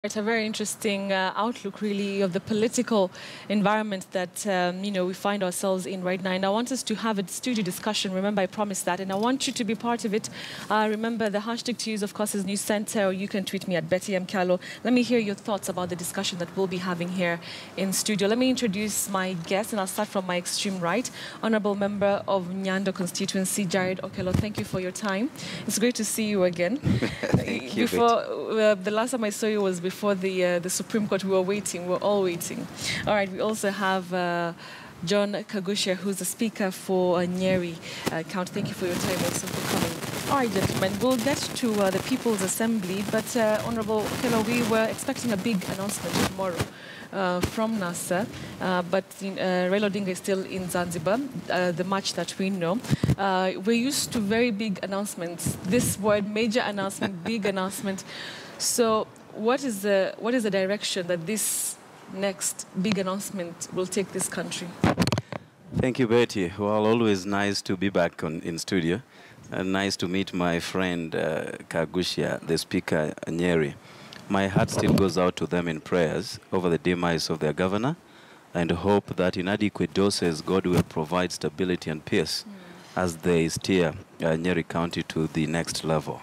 It's a very interesting outlook, really, of the political environment that we find ourselves in right now. And I want us to have a studio discussion. Remember, I promised that, and I want you to be part of it. Remember, the hashtag to use, of course, is News Center, or you can tweet me at Betty M. Callow. Let me hear your thoughts about the discussion that we'll be having here in studio. Let me introduce my guest, and I'll start from my extreme right, Honorable Member of Nyando constituency, Jared Okello. Thank you for your time. It's great to see you again. Thank you. The last time I saw you was before the Supreme Court. We were all waiting. All right, we also have John Kagusha, who's the Speaker for Nyeri County. Thank you for your time also for coming. All right, gentlemen, we'll get to the People's Assembly, but Honorable Okello, we were expecting a big announcement tomorrow from NASA, but Raila Odinga is still in Zanzibar, the match that we know. We're used to very big announcements. This word, major announcement, big announcement. So what is the direction that this next big announcement will take this country? Thank you, Betty. Well, always nice to be back in studio. And nice to meet my friend Kagusha, the Speaker Nyeri. My heart still goes out to them in prayers over the demise of their governor, and hope that in adequate doses God will provide stability and peace as they steer Nyeri County to the next level.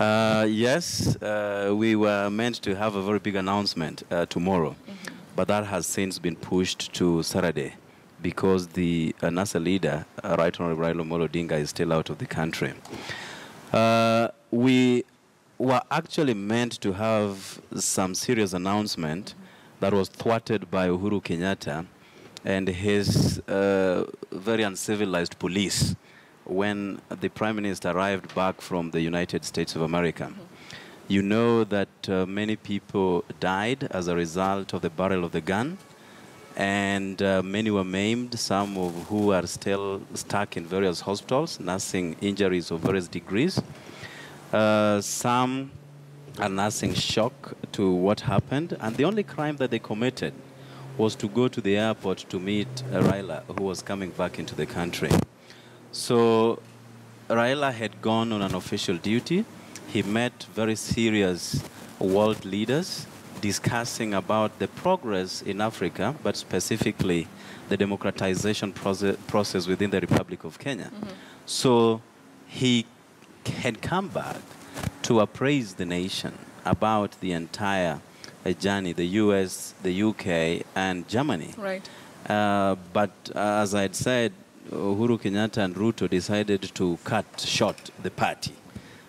Yes, we were meant to have a very big announcement tomorrow, but that has since been pushed to Saturday because the NASA leader, Right Honorable Raila Odinga, is still out of the country. We were actually meant to have some serious announcement that was thwarted by Uhuru Kenyatta and his very uncivilized police when the Prime Minister arrived back from the United States of America. You know that many people died as a result of the barrel of the gun, and many were maimed, some of who are still stuck in various hospitals, nursing injuries of various degrees. Some are nursing shock to what happened, and the only crime that they committed was to go to the airport to meet Raila, who was coming back into the country. So Raila had gone on an official duty. He met very serious world leaders discussing about the progress in Africa, but specifically the democratization process within the Republic of Kenya. So he had come back to appraise the nation about the entire journey, the US, the UK, and Germany. Right. But as I had said, Uhuru Kenyatta and Ruto decided to cut short the party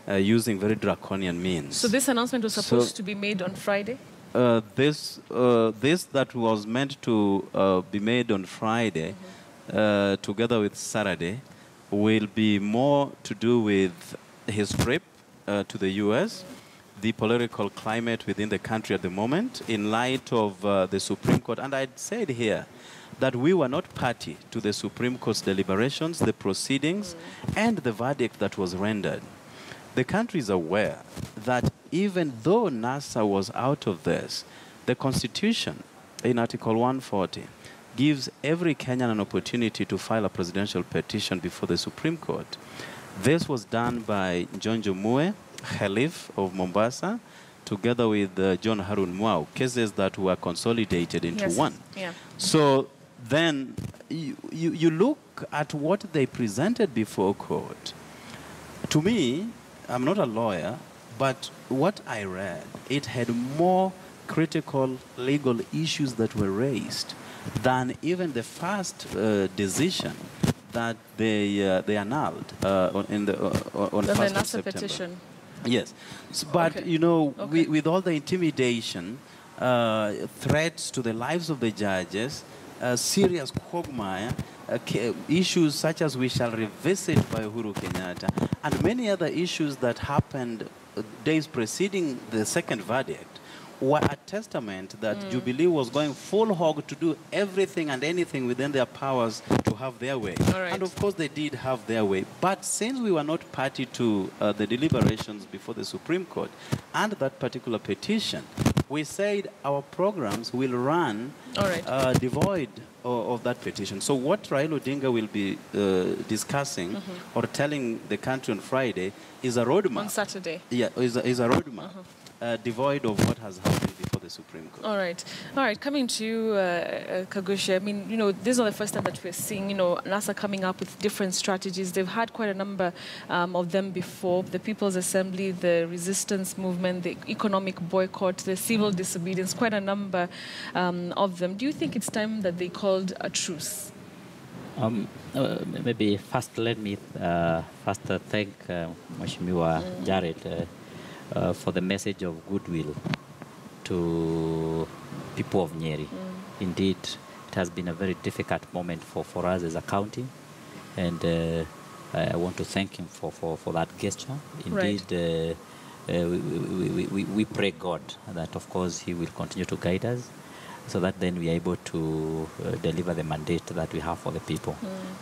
using very draconian means. So this announcement was supposed to be made on Friday? This that was meant to be made on Friday, together with Saturday, will be more to do with his trip to the US, the political climate within the country at the moment, in light of the Supreme Court. And I'd said here that we were not party to the Supreme Court's deliberations, the proceedings, and the verdict that was rendered. The country is aware that even though NASA was out of this, the Constitution in Article 140 gives every Kenyan an opportunity to file a presidential petition before the Supreme Court. This was done by John Jomue, Khalif of Mombasa, together with John Harun Mwau, cases that were consolidated into one. Yeah. So then you look at what they presented before court. To me, I'm not a lawyer, but what I read, it had more critical legal issues that were raised than even the first decision that they annulled on 1st of September. Petition. Yes, but okay. you know, with all the intimidation, threats to the lives of the judges, serious quagmire, issues such as we shall revisit by Uhuru Kenyatta, and many other issues that happened days preceding the second verdict, were a testament that Jubilee was going full hog to do everything and anything within their powers to have their way. Right. And of course they did have their way. But since we were not party to the deliberations before the Supreme Court and that particular petition, we said our programs will run devoid of that petition. So what Raila Odinga will be discussing or telling the country on Friday is a roadmap. On Saturday. Yeah, is a roadmap devoid of what has happened before the Supreme Court. All right. Coming to you, Kagusha. I mean, this is not the first time that we're seeing, NASA coming up with different strategies. They've had quite a number of them before. The People's Assembly, the resistance movement, the economic boycott, the civil disobedience, quite a number of them. Do you think it's time that they called a truce? Maybe first let me thank Mheshimiwa Jared for the message of goodwill to people of Nyeri. Indeed, it has been a very difficult moment for us as a county, and I want to thank him for that gesture. Indeed, we pray God that, of course, he will continue to guide us, so that then we are able to deliver the mandate that we have for the people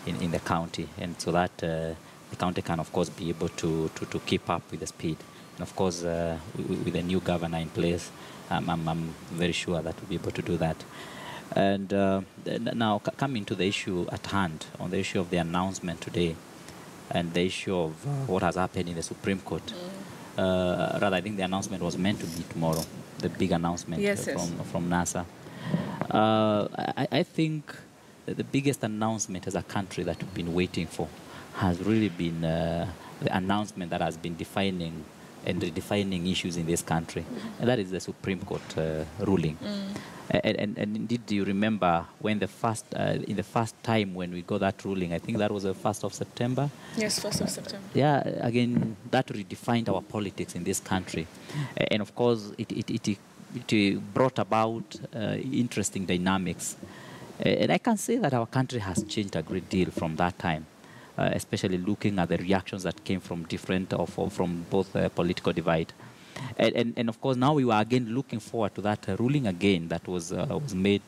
in the county, and so that the county can, of course, be able to keep up with the speed. And of course, with the new governor in place, I'm very sure that we'll be able to do that. And now coming to the issue at hand, on the issue of the announcement today, and the issue of what has happened in the Supreme Court. Rather, I think the announcement was meant to be tomorrow, the big announcement from NASA. I think the biggest announcement as a country that we've been waiting for has really been the announcement that has been defining and redefining issues in this country, and that is the Supreme Court ruling. And indeed, do you remember when in the first time when we got that ruling? I think that was the 1st of September. Yes, 1st of September. Yeah, again, that redefined our politics in this country, and of course, it brought about interesting dynamics. And I can say that our country has changed a great deal from that time, especially looking at the reactions that came from from both political divide. And of course, now we were again looking forward to that ruling again that was made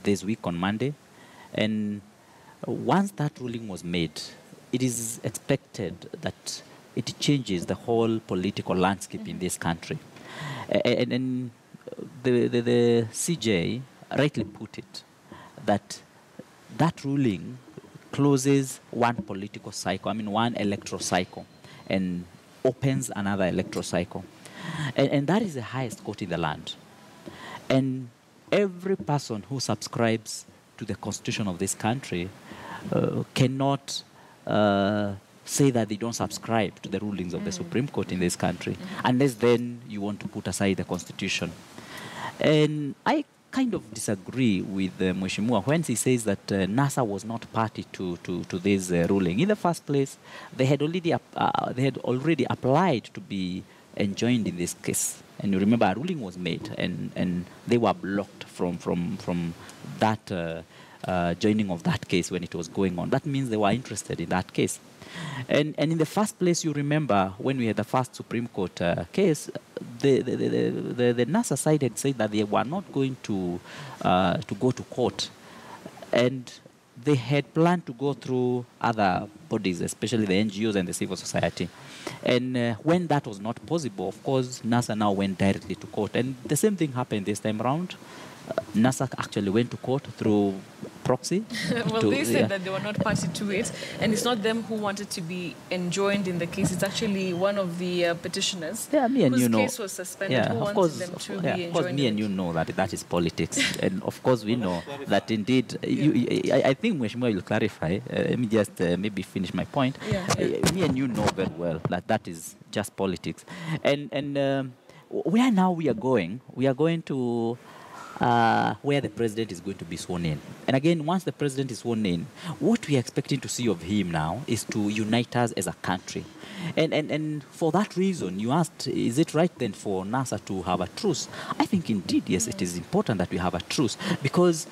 this week on Monday. And once that ruling was made, it is expected that it changes the whole political landscape in this country. And the CJ rightly put it that ruling closes one political cycle, one electoral cycle, and opens another electoral cycle. And that is the highest court in the land. And every person who subscribes to the constitution of this country cannot say that they don't subscribe to the rulings of the Supreme Court in this country, unless then you want to put aside the constitution. And I kind of disagree with Mheshimiwa when he says that NASA was not party to this ruling. In the first place, they had already applied to be enjoined in this case. And you remember a ruling was made, and they were blocked from that joining of that case when it was going on. That means they were interested in that case. And in the first place, you remember when we had the first Supreme Court case, the NASA side had said that they were not going to go to court, and they had planned to go through other bodies, especially the NGOs and the civil society. And when that was not possible, of course, NASA now went directly to court. And the same thing happened this time around. NASA actually went to court through proxy. Well, they said that they were not party to it, and it's not them who wanted to be enjoined in the case. It's actually one of the petitioners whose case was suspended who wanted them to be enjoined. Of course, me and you know that is politics. And of course, we know that indeed, I think Mheshimiwa will clarify. Let me just maybe finish my point. Me and you know very well that is just politics. And where now we are going to where the president is going to be sworn in. And again, once the president is sworn in, what we are expecting to see of him now is to unite us as a country. And for that reason, you asked, is it right then for NASA to have a truce? I think indeed, yes, it is important that we have a truce, because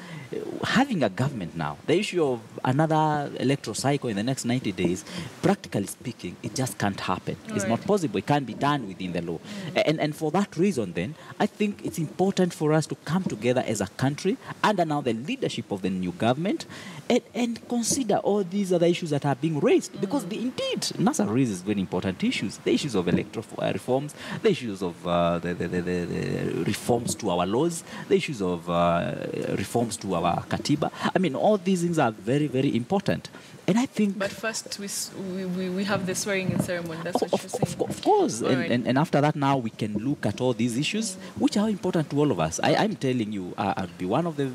having a government now, the issue of another electoral cycle in the next 90 days, practically speaking, it just can't happen. It's not possible. It can't be done within the law. And for that reason then, I think it's important for us to come together as a country under now the leadership of the new government and consider all these other issues that are being raised. Because indeed, NASA raises very important issues. The issues of electoral reforms, the issues of the reforms to our laws, the issues of reforms to our Katiba. All these things are very, very important. And I think... But first, we have the swearing-in ceremony. That's what you're saying. Of course. Right. And after that, now we can look at all these issues, which are important to all of us. I'm telling you, I'd be one of the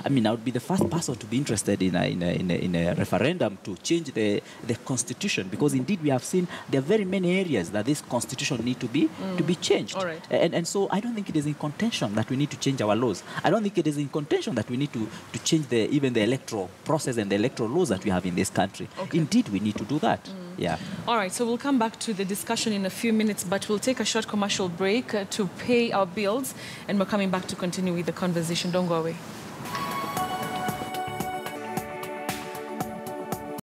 I would be the first person to be interested in a referendum to change the constitution, because indeed we have seen there are very many areas that this constitution need to be changed. All right. And so I don't think it is in contention that we need to change our laws. I don't think it is in contention that we need to change even the electoral process and the electoral laws that we have in this country. Okay. Indeed, we need to do that. Yeah. All right, so we'll come back to the discussion in a few minutes, but we'll take a short commercial break to pay our bills, and we're coming back to continue with the conversation. Don't go away.